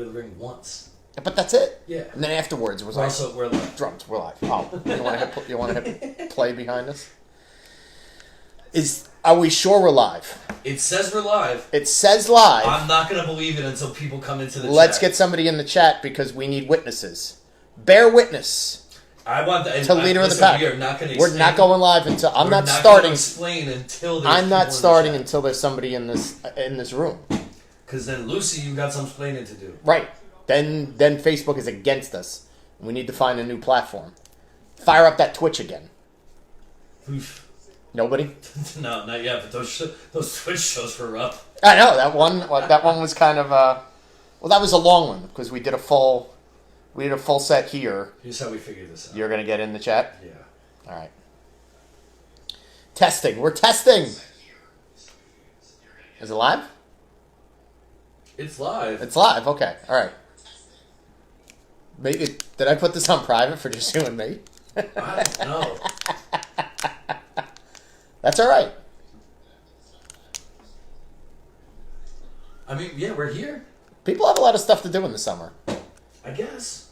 the ring once. But that's it. Yeah. And then afterwards it was Also, we're live. drums. We're live. Oh, you want to hit play behind us? Are we sure we're live? It says we're live. It says live. I'm not going to believe it until people come into the chat. Let's get somebody in the chat because we need witnesses. Bear witness. I want that. To leader of the pack. We're not going live until I'm not starting. Explain until I'm not starting until there's somebody in this room. Because then, Lucy, you got some explaining to do. Right. Then Facebook is against us. We need to find a new platform. Fire up that Twitch again. Oof. Nobody? No, not yet. But those Twitch shows were up. I know that one. That one was kind of well, that was a long one because we did a full set here. Here's how we figured this out. You're gonna get in the chat. Yeah. All right. Testing. We're testing. Is it live? It's live. It's live. Okay. All right. Maybe did I put this on private for just you and me? I don't know. That's all right. I mean, yeah, we're here. People have a lot of stuff to do in the summer. I guess.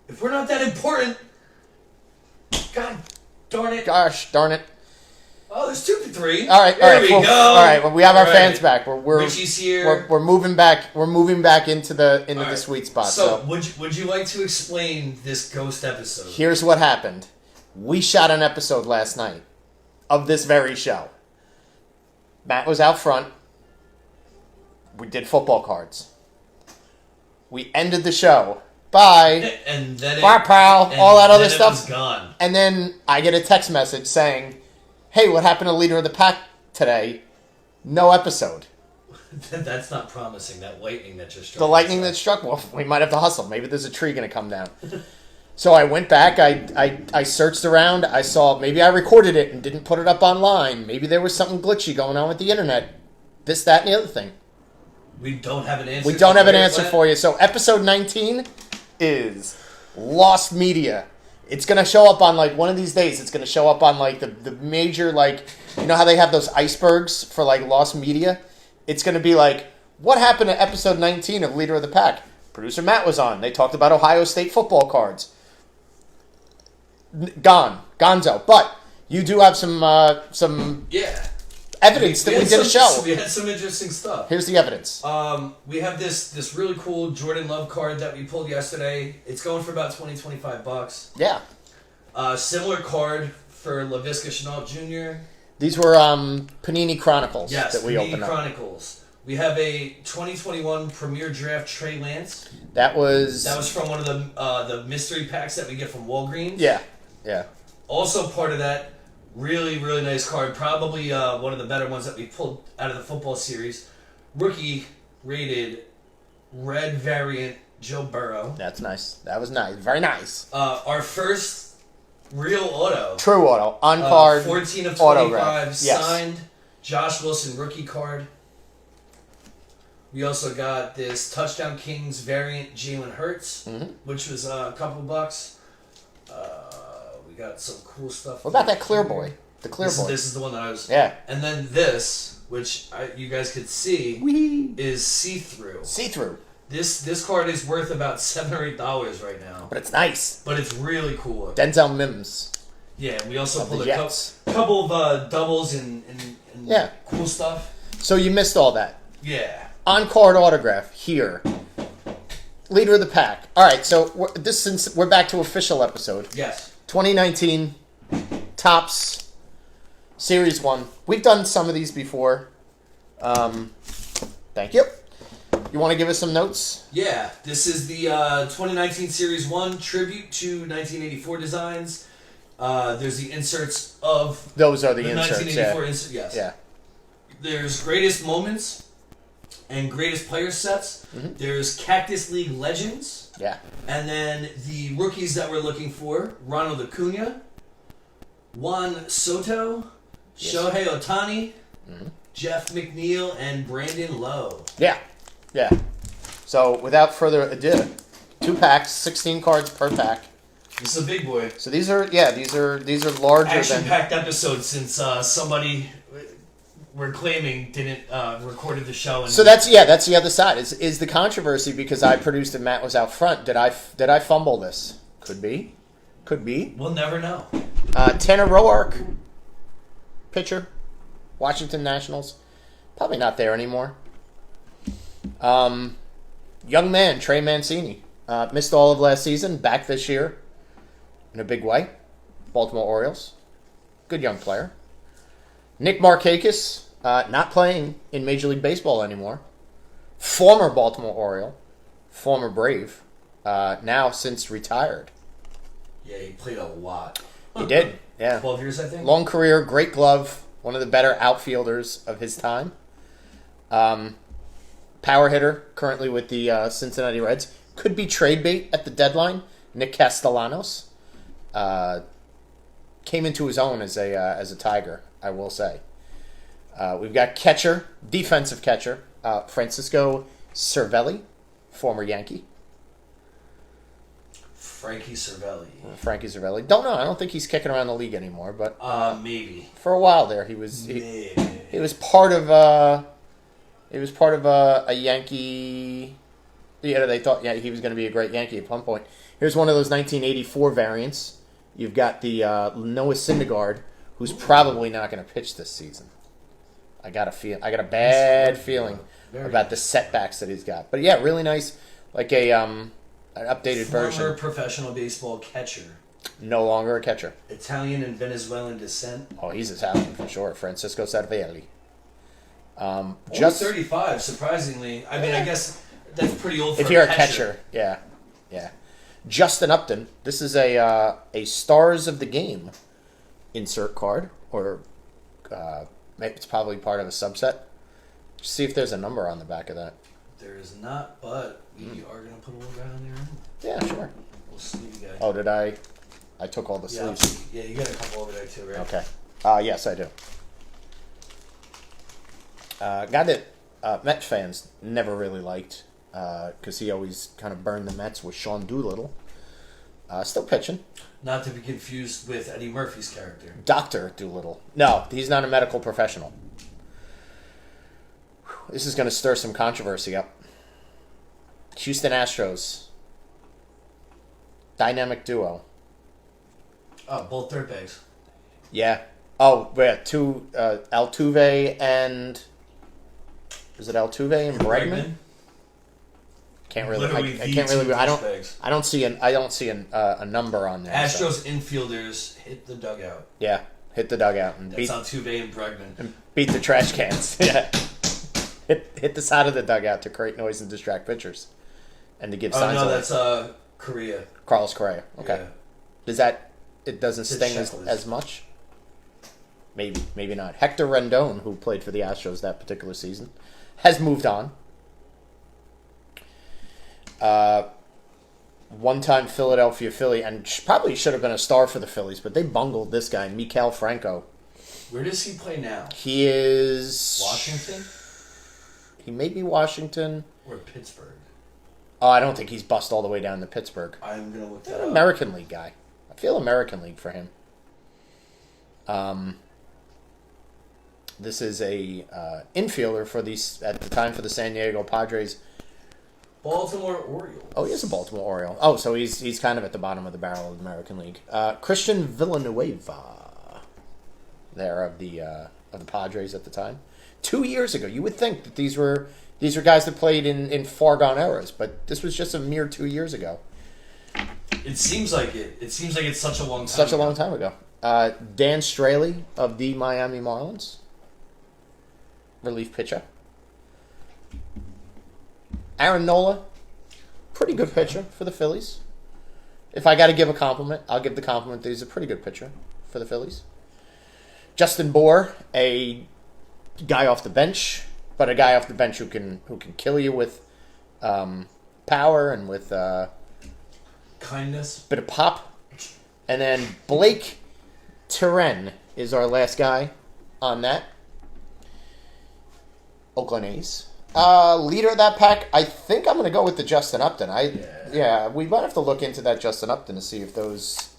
If we're not that important, God darn it. Gosh darn it. Oh, there's 2 to 3. All right, there we go. All right, well, we have our All fans right. back. We're Richie's here. We're moving back. We're moving back into the right. sweet spot. So, would you like to explain this ghost episode? Here's what happened. We shot an episode last night of this very show. Matt was out front. We did football cards. We ended the show. Bye. And then bye, pal. All that other stuff. It was gone. And then I get a text message saying, "Hey, what happened to Leader of the Pack today? No episode." That's not promising. That lightning that just struck. The lightning that struck. Well, we might have to hustle. Maybe there's a tree going to come down. So I went back. I searched around. I saw maybe I recorded it and didn't put it up online. Maybe there was something glitchy going on with the internet. This, that, and the other thing. We don't have an answer. We don't have an answer for you. So episode 19 is Lost Media. It's going to show up on, like, one of these days. It's going to show up on, like, the major, like, you know how they have those icebergs for, like, Lost Media? It's going to be like, what happened to episode 19 of Leader of the Pack? Producer Matt was on. They talked about Ohio State football cards. Gonzo. But you do have some yeah. evidence that we did a show. We had some interesting stuff. Here's the evidence. We have this really cool Jordan Love card that we pulled yesterday. It's going for about $20-25. Yeah. Similar card for Laviska Shenault Jr. These were Panini Chronicles that we Panini opened up. Chronicles. We have a 2021 Premier Draft Trey Lance. That was from one of the mystery packs that we get from Walgreens. Yeah. Also part of that, really, really nice card. Probably one of the better ones that we pulled out of the football series. Rookie rated red variant Joe Burrow. That's nice. That was nice. Very nice. Our first real auto. True auto. On card. 14 of 25 autograph. signed. Josh Wilson rookie card. We also got this Touchdown Kings variant Jalen Hurts, which was a couple bucks. We got some cool stuff. What about that Clear Boy? The Clear Boy. This is the one that I was... Yeah. And then this, which you guys could see, is see-through. See-through. This card is worth about $7 or $8 right now. But it's nice. But it's really cool. Denzel Mims. Yeah, and we also pulled a couple of doubles and cool stuff. So you missed all that. Yeah. On-card autograph here. Leader of the Pack. All right, so since we're back to official episode. Yes. 2019 Topps Series 1. We've done some of these before. Thank you. You want to give us some notes? Yeah, this is the 2019 Series 1 tribute to 1984 designs. There's the inserts of... Those are the inserts, 1984 insert, yes. Yeah. There's greatest moments and greatest player sets. There's Cactus League Legends. Yeah. And then the rookies that we're looking for, Ronald Acuna, Juan Soto, Shohei Ohtani, Jeff McNeil, and Brandon Lowe. Yeah. So, without further ado, 2 packs, 16 cards per pack. This is a big boy. So these are larger action-packed episode since somebody we're claiming didn't recorded the show. And So that's the other side. Is the controversy because I produced and Matt was out front? Did I fumble this? Could be. We'll never know. Tanner Roark, pitcher, Washington Nationals, probably not there anymore. Young man Trey Mancini missed all of last season, back this year in a big way. Baltimore Orioles, good young player. Nick Markakis, not playing in Major League Baseball anymore. Former Baltimore Oriole, former Brave, now since retired. Yeah, he played a lot. He did, yeah. 12 years, I think. Long career, great glove, one of the better outfielders of his time. Power hitter, currently with the Cincinnati Reds. Could be trade bait at the deadline. Nick Castellanos came into his own as a Tiger, I will say. We've got catcher, defensive catcher, Francisco Cervelli, former Yankee. Frankie Cervelli. Don't know. I don't think he's kicking around the league anymore, but maybe for a while there he was. maybe. He was part of a Yankee. They thought he was going to be a great Yankee at one point. Here's one of those 1984 variants. You've got the Noah Syndergaard, who's probably not going to pitch this season. I got a bad feeling about the setbacks that he's got. But yeah, really nice, like an updated version. Former professional baseball catcher. No longer a catcher. Italian and Venezuelan descent. Oh, he's Italian for sure. Francisco Cervelli. Just 35, surprisingly. I mean, I guess that's pretty old for if you're a catcher. Yeah. Justin Upton. This is a Stars of the Game insert card, or maybe it's probably part of a subset. Just see if there's a number on the back of that. There is not, but we are going to put a little guy on there. Yeah, sure. Little sleevey guy. Oh, did I took all the Yeah, sleeves. yeah, you got a couple over there too, right? Okay. Yes, I do. Guy that Mets fans never really liked because he always kind of burned the Mets with Sean Doolittle. Still pitching. Not to be confused with Eddie Murphy's character. Dr. Doolittle. No, he's not a medical professional. This is going to stir some controversy up. Houston Astros. Dynamic duo. Oh, both dirtbags. Yeah. Oh, yeah. Two Altuve and is it Altuve and Bregman? Can't really. I can't really. I don't see a number on there. Astros infielders hit the dugout. Yeah, hit the dugout and That's Altuve and Bregman. beat the trash cans. Yeah. Hit the side of the dugout to create noise and distract pitchers, and to give signs. Oh no, that's Correa. Carlos Correa. Okay. Yeah. Does that? It doesn't It's sting checklist. as much. Maybe not. Hector Rendon, who played for the Astros that particular season, has moved on. One-time Philadelphia Philly, and probably should have been a star for the Phillies, but they bungled this guy, Maikel Franco. Where does he play now? He is Washington He may be Washington. or Pittsburgh? Oh, I don't think he's bust all the way down to Pittsburgh. I'm gonna look He's that an up. American League guy. I feel American League for him. This is a infielder for at the time for the San Diego Padres. Baltimore Orioles. Oh, he is a Baltimore Oriole. Oh, so he's kind of at the bottom of the barrel of the American League. Christian Villanueva, there of the Padres at the time. 2 years ago, you would think that these were guys that played in far gone eras, but this was just a mere 2 years ago. It seems like it. It seems like it's such a long time. Such a long time ago. Dan Straley of the Miami Marlins, relief pitcher. Aaron Nola, pretty good pitcher for the Phillies. If I got to give a compliment, I'll give the compliment that he's a pretty good pitcher for the Phillies. Justin Bour, a guy off the bench, but a guy off the bench who can kill you with power and with kindness, bit of pop. And then Blake Terren is our last guy on that. Oakland A's. Leader of that pack, I think I'm going to go with the Justin Upton. Yeah, we might have to look into that Justin Upton to see if those.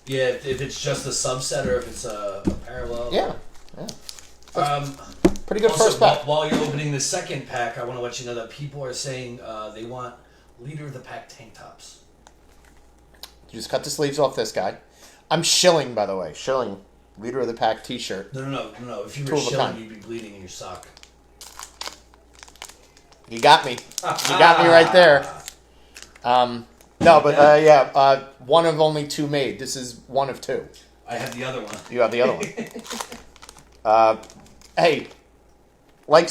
Yeah, if it's just a subset or if it's a parallel. Yeah. Pretty good Also, first pack. while you're opening the second pack, I want to let you know that people are saying they want leader of the pack tank tops. You just cut the sleeves off this guy. I'm shilling, by the way. Shilling. Leader of the pack t-shirt. No. If you Two were of a shilling, kind. you'd be bleeding in your sock. You got me. You got me right there. No, but one of only two made. This is one of two. I have the other one. You have the other one. Hey, like,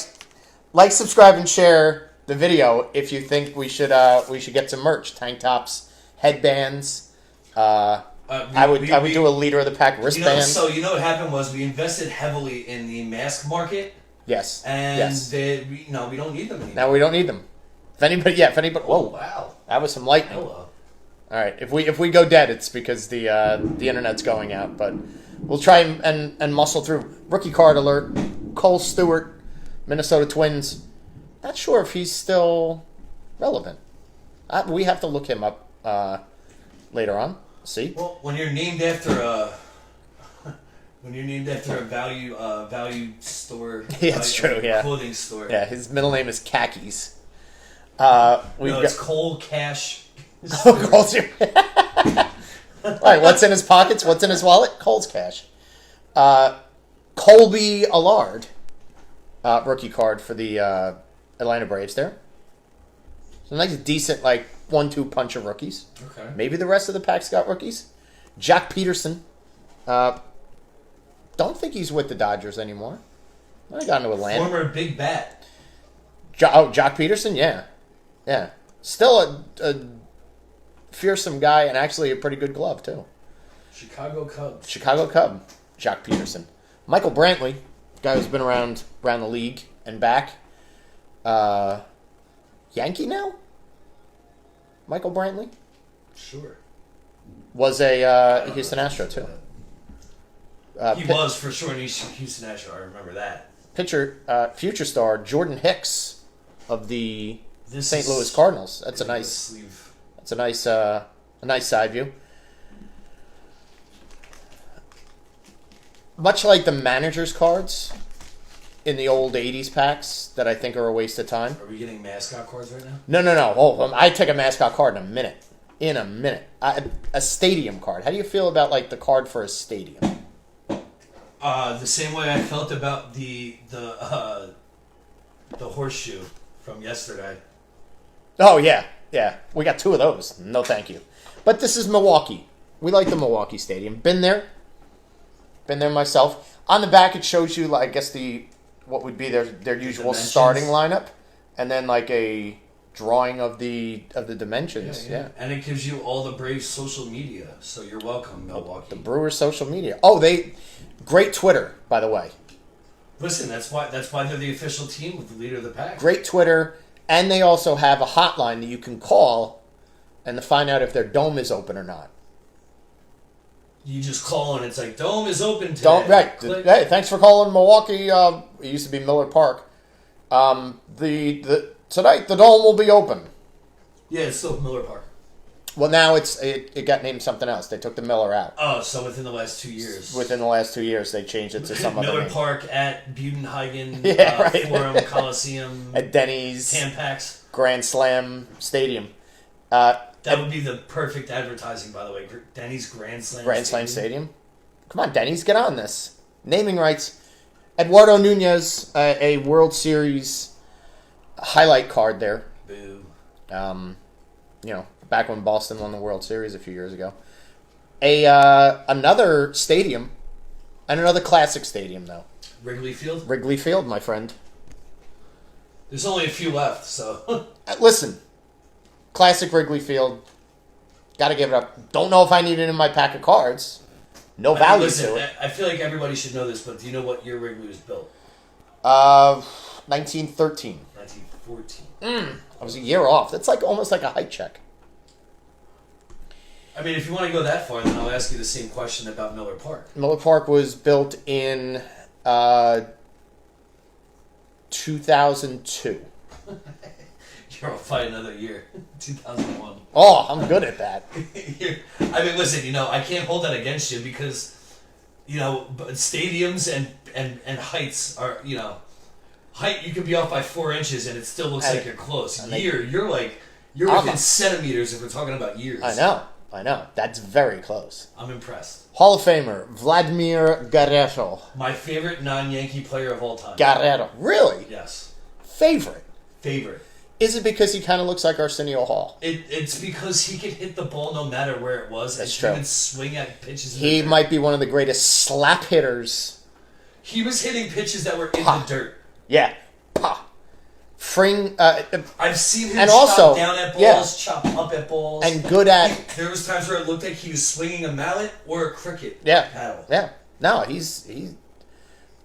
subscribe, and share the video if you think we should get some merch, tank tops, headbands. I would do a leader of the pack wristband. You know what happened was we invested heavily in the mask market. Yes. And yes. we don't need them anymore. Now we don't need them. If anybody, whoa, wow, that was some lightning. Hello. All right, if we go dead, it's because the internet's going out. But we'll try and muscle through. Rookie card alert: Cole Stewart, Minnesota Twins. Not sure if he's still relevant. We have to look him up later on. See. Well, when you're named after a value store, yeah, it's true. Yeah, clothing store. Yeah, his middle name is Khakis. It's Cole Cash. All right, what's in his pockets? What's in his wallet? Cole's cash. Colby Allard, rookie card for the Atlanta Braves there. So nice, decent, 1-2 punch of rookies. Okay. Maybe the rest of the pack's got rookies. Jack Peterson. Don't think he's with the Dodgers anymore. I got into Atlanta. Former big bat. Jock Peterson? Yeah. Yeah. Still a fearsome guy and actually a pretty good glove, too. Chicago Cub. Jock Peterson. Michael Brantley, guy who's been around the league and back. Yankee now? Michael Brantley? Sure. Was a Houston Astro, too. He was, for sure, in Houston Astro. I remember that. Pitcher, future star, Jordan Hicks of the St. Louis Cardinals. That's a nice sleeve. That's a nice side view. Much like the manager's cards in the old 80s packs that I think are a waste of time. Are we getting mascot cards right now? No. Oh, I take a mascot card in a minute. A stadium card. How do you feel about the card for a stadium? The same way I felt about the horseshoe from yesterday. Oh yeah. We got two of those. No, thank you. But this is Milwaukee. We like the Milwaukee Stadium. Been there myself. On the back, it shows you, I guess what would be their usual starting lineup, and then a drawing of the dimensions. Yeah. And it gives you all the Braves' social media. So you're welcome, Milwaukee. The Brewers' social media. Oh, great Twitter, by the way. Listen, that's why they're the official team with the leader of the pack. Great Twitter, and they also have a hotline that you can call and to find out if their dome is open or not. You just call and it's dome is open today. Right. Click. Hey, thanks for calling Milwaukee. It used to be Miller Park. Tonight the dome will be open. Yeah, it's still Miller Park. Well, now it got named something else. They took the Miller out. Oh, so within the last 2 years. Within the last 2 years, they changed it to some other name. Miller Park at Budenhagen right. Forum Coliseum. At Denny's. Tampax. Grand Slam Stadium. That would be the perfect advertising, by the way. Denny's Grand Slam Stadium. Come on, Denny's, get on this. Naming rights. Eduardo Nunez, a World Series highlight card there. Boo. Back when Boston won the World Series a few years ago. Another stadium, and another classic stadium, though. Wrigley Field? Wrigley Field, my friend. There's only a few left, so... Listen, classic Wrigley Field. Got to give it up. Don't know if I need it in my pack of cards. No value to it. I feel like everybody should know this, but do you know what year Wrigley was built? 1913. 1914. I was a year off. That's almost like a height check. I mean, if you want to go that far, then I'll ask you the same question about Miller Park. Miller Park was built in 2002. You're on fight another year. 2001. Oh, I'm good at that. I mean, listen, I can't hold that against you because, but stadiums and heights are, height you could be off by 4 inches and it still looks like you're close. You're within centimeters if we're talking about years. I know. That's very close. I'm impressed. Hall of Famer Vladimir Guerrero. My favorite non-Yankee player of all time. Guerrero. Really? Yes. Favorite. Is it because he kind of looks like Arsenio Hall? It's because he could hit the ball no matter where it was. That's and true. He would swing at pitches. He might be one of the greatest slap hitters. He was hitting pitches that were in the dirt. Yeah. Pa. I've seen him and chop also, down at balls, chop up at balls. And good at... There was times where it looked like he was swinging a mallet or a cricket paddle. Yeah. No, he's...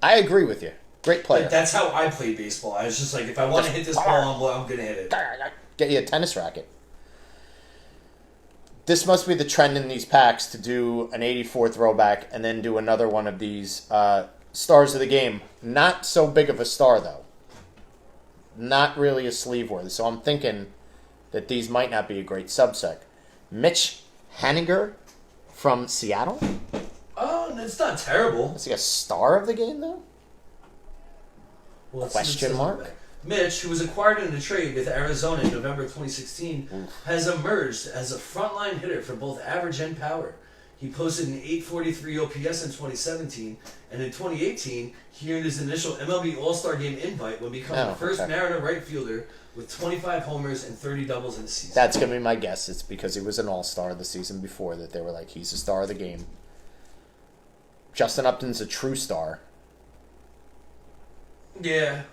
I agree with you. Great player. Like, that's how I played baseball. I was just like, if I want to hit this ball, I'm going to hit it. Get you a tennis racket. This must be the trend in these packs to do an 84 throwback and then do another one of these stars of the game. Not so big of a star, though. Not really a sleeve worthy. So I'm thinking that these might not be a great subset. Mitch Haniger from Seattle. Oh, it's not terrible. Is he a star of the game, though? Well, Question mark? Mitch, who was acquired in a trade with Arizona in November 2016, has emerged as a frontline hitter for both average and power. He posted an 843 OPS in 2017, and in 2018, he earned his initial MLB All-Star Game invite when becoming the first Mariner right fielder with 25 homers and 30 doubles in the season. That's going to be my guess. It's because he was an All-Star the season before that they were like, he's a star of the game. Justin Upton's a true star. Yeah.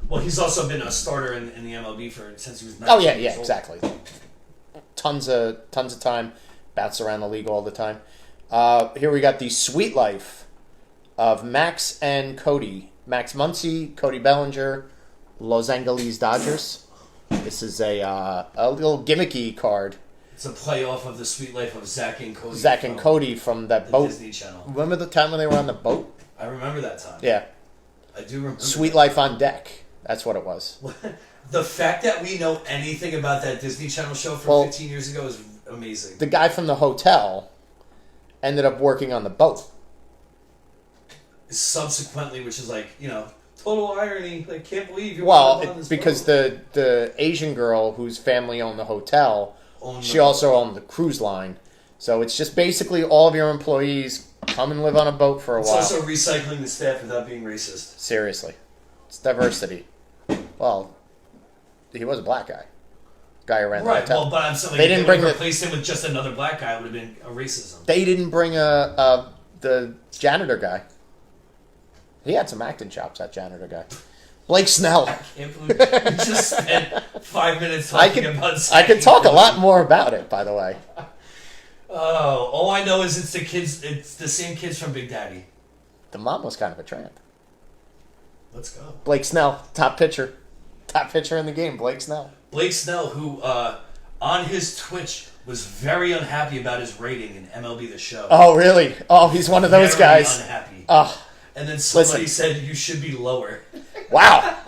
Well, he's also been a starter in the MLB since he was 19 years old. Exactly. Tons of time, bats around the league all the time. Here we got the Sweet Life of Max and Cody. Max Muncy, Cody Bellinger, Los Angeles Dodgers. This is a little gimmicky card. It's a playoff of the Sweet Life of Zach and Cody. Zach and Cody from that boat. Disney Channel. Remember the time when they were on the boat? I remember that time. Yeah. I do remember. Sweet Life on Deck. That's what it was. The fact that we know anything about that Disney Channel show from 15 years ago is amazing. The guy from the hotel ended up working on the boat. Subsequently, which is like, total irony. Like, can't believe you're on this because boat. the Asian girl whose family owned the hotel, she also owned the cruise line. So it's just basically all of your employees come and live on a boat for a while. It's also recycling the staff without being racist. Seriously. It's diversity. Well, he was a black guy. Guy who ran the hotel. Well, but I'm saying they didn't replace him with just another black guy. It would have been a racism. They didn't bring the janitor guy. He had some acting chops, that janitor guy. Blake Snell. I can't believe you just spent 5 minutes talking about I could talk a lot more about it, by the way. Oh, all I know is it's the same kids from Big Daddy. The mom was kind of a tramp. Let's go. Blake Snell, top pitcher. Top pitcher in the game, Blake Snell. Blake Snell, who on his Twitch was very unhappy about his rating in MLB The Show. Oh, really? Oh, he's one of those guys. Unhappy. Oh. And then somebody said you should be lower. Wow.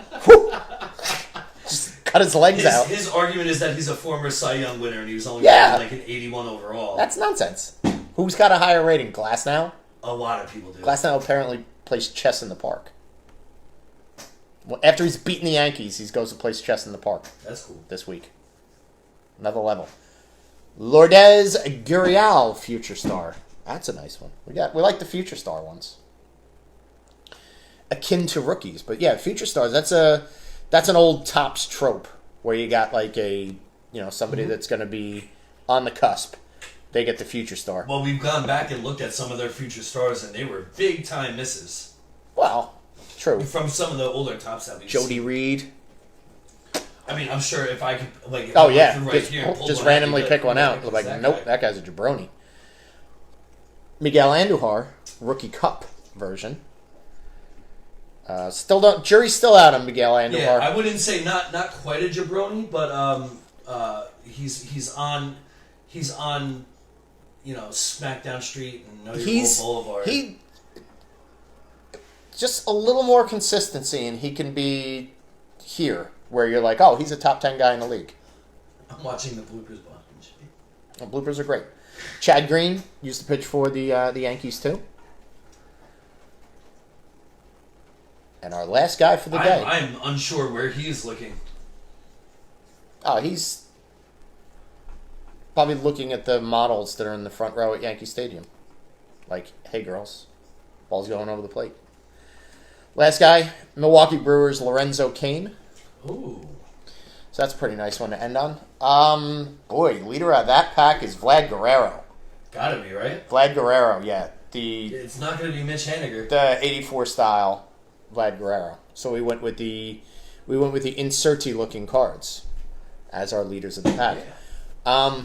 Just cut his legs out. His argument is that he's a former Cy Young winner and he was only like an 81 overall. That's nonsense. Who's got a higher rating? Glasnow? A lot of people do. Glasnow apparently plays chess in the park. Well, after he's beaten the Yankees, he goes to play chess in the park. That's cool. This week. Another level. Lourdes Gurriel, future star. That's a nice one. We like the future star ones. Akin to rookies, but yeah, future stars. That's an old Topps trope where you got like somebody that's going to be on the cusp. They get the future star. Well, we've gone back and looked at some of their future stars, and they were big time misses. Well, true. From some of the older Topps that we've Jody seen. Reed. I mean, I'm sure if I could just randomly pick one out. Like, nope, that guy's a jabroni. Miguel Andujar, rookie cup version. Jury's still out on Miguel Andujar. Yeah, I wouldn't say not quite a jabroni, but he's on SmackDown Street and Know Your Role Boulevard. He just a little more consistency, and he can be here where you're like, oh, he's a top 10 guy in the league. I'm watching the bloopers bunch. Well, bloopers are great. Chad Green used to pitch for the Yankees too. And our last guy for the day. I'm unsure where he is looking. Oh, he's probably looking at the models that are in the front row at Yankee Stadium. Like, hey girls, ball's going over the plate. Last guy, Milwaukee Brewers, Lorenzo Cain. Ooh. So that's a pretty nice one to end on. Boy, leader of that pack is Vlad Guerrero. Gotta be, right? Vlad Guerrero, yeah. It's not gonna be Mitch Haniger. The 84 style Vlad Guerrero. So we went with the inserty looking cards as our leaders of the pack. Yeah.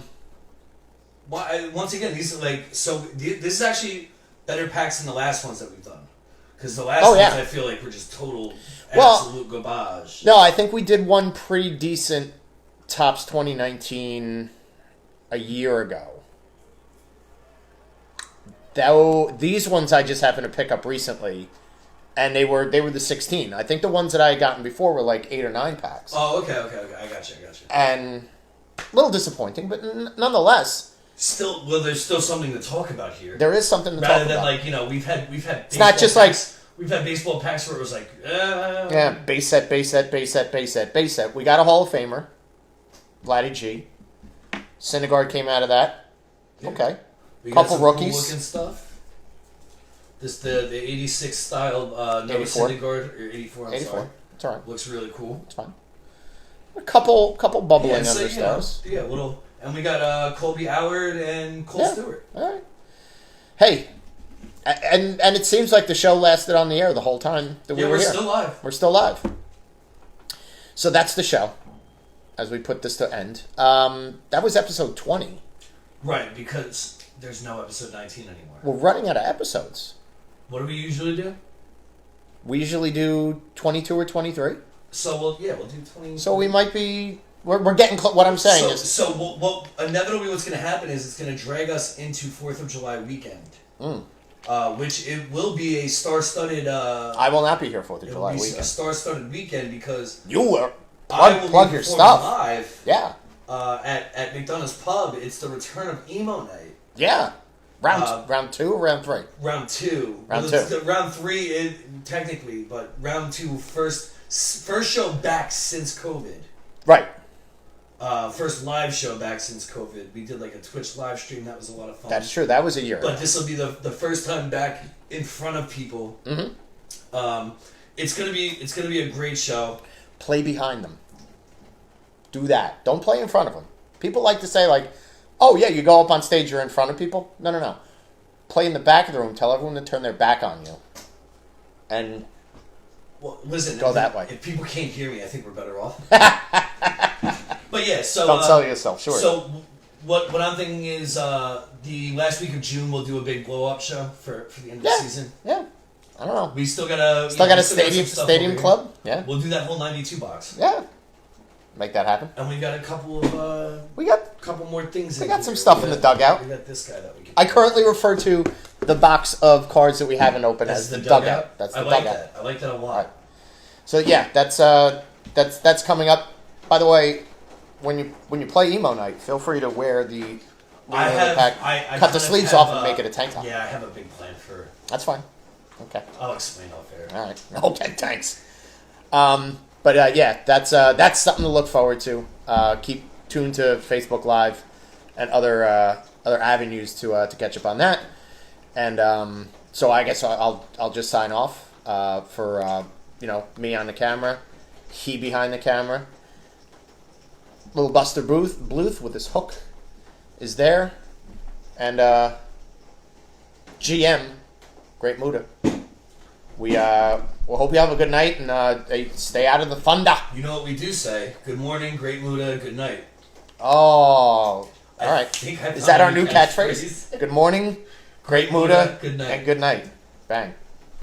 Once again, these are this is actually better packs than the last ones that we've done. Because the last ones I feel like were just total absolute garbage. No, I think we did one pretty decent Topps 2019 a year ago. Though these ones I just happened to pick up recently, and they were the 16. I think the ones that I had gotten before were like 8 or 9 packs. Oh, okay. I got you. And a little disappointing, but nonetheless. There's still something to talk about here. There is something to talk about. Rather than we've had. It's not just packs. We've had baseball packs where it was like. Yeah, base set. We got a Hall of Famer, Vladdy G. Syndergaard came out of that. Yeah. Okay. We Couple got some rookies. Cool looking stuff. The 86 style Noah 84. Syndergaard or 84. I'm 84. sorry. It's all right. Looks really cool. It's fine. A couple bubbling understars. Yeah, little. And we got Colby Howard and Cole Stewart. All right. Hey, and it seems like the show lasted on the air the whole time that we were here. We're still live. We're still live. So that's the show. As we put this to end, that was episode 20. Right, because there's no episode 19 anymore. We're running out of episodes. What do we usually do? We usually do 22 or 23. So we'll do 20. So we might be. We're getting close. What I'm saying is. So inevitably what's going to happen is it's going to drag us into 4th of July weekend. Which it will be a star-studded... I will not be here 4th of July weekend. A star-studded weekend because... You will. Plug your stuff. Live, yeah. At McDonough's Pub, it's the return of Emo Night. Yeah. Round 2 or round 3? Round 2. Round 2. Round 3, technically, but round 2, first show back since COVID. Right. First live show back since COVID. We did like a Twitch live stream. That was a lot of fun. That's true. That was a year. But this will be the first time back in front of people. Mm-hmm. It's gonna be a great show. Play behind them. Do that. Don't play in front of them. People like to say like, "Oh yeah, you go up on stage, you're in front of people." No. Play in the back of the room. Tell everyone to turn their back on you. And listen. Go that way. If people can't hear me, I think we're better off. But yeah, so don't sell yourself short. So what I'm thinking is the last week of June we'll do a big blow up show for the end of the season. Yeah, I don't know. We still got a stadium club. Yeah, we'll do that whole 92 box. Yeah, make that happen. And we got a couple of couple more things. We got some stuff in the dugout. We got this guy that we can. I currently refer to the box of cards that we haven't opened as the dugout. That's the dugout. I like that a lot. Right. So yeah, that's coming up. By the way, when you play Emo Night, feel free to wear the pack. Cut the sleeves off and make it a tank top. Yeah, I have a big plan for. That's fine. Okay. I'll explain off air. All right. Okay. Thanks. But yeah, that's something to look forward to. Keep tuned to Facebook Live and other avenues to catch up on that. And so I guess I'll just sign off for me on the camera, he behind the camera. Little Buster Bluth with his hook is there, and GM, Great Muda. We'll hope you have a good night and stay out of the thunder. You know what we do say? Good morning, Great Muda. Good night. Oh, all right. Is that our new catchphrase? Good morning, Great Muda, good night. and good night. Bang.